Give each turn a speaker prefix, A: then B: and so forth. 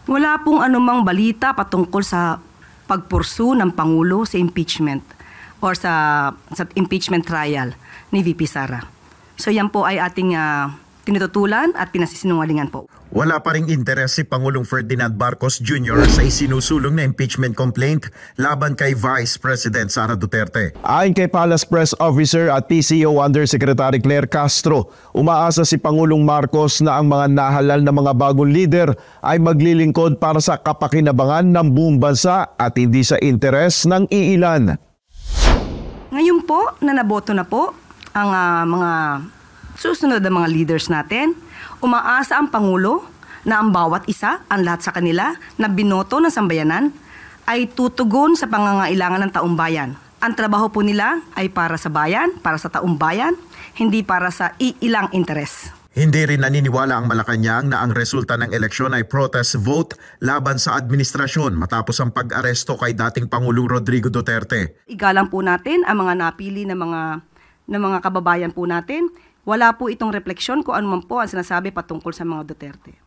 A: Wala pong anumang balita patungkol sa pagpursu ng Pangulo sa impeachment or sa impeachment trial ni VP Sara. So yan po ay ating tinututulan at pinasisinungalingan po.
B: Wala pa ring interes si Pangulong Ferdinand Marcos Jr. sa isinusulong na impeachment complaint laban kay Vice President Sara Duterte.
C: Ayon kay Palace Press Officer at PCO Undersecretary Claire Castro, umaasa si Pangulong Marcos na ang mga nahalal na mga bagong leader ay maglilingkod para sa kapakinabangan ng buong bansa at hindi sa interes ng iilan.
A: Ngayon po na naboto na po ang mga susunod na mga leaders natin, umaasa ang Pangulo na ang bawat isa, ang lahat sa kanila na binoto ng sambayanan ay tutugon sa pangangailangan ng taumbayan. Ang trabaho po nila ay para sa bayan, para sa taumbayan, hindi para sa iilang interes.
B: Hindi rin naniniwala ang Malacanang na ang resulta ng eleksyon ay protest vote laban sa administrasyon matapos ang pag-aresto kay dating Pangulong Rodrigo Duterte.
A: Igalang po natin ang mga napili na mga kababayan po natin. Wala po itong refleksyon kung ano man po ang sinasabi patungkol sa mga Duterte.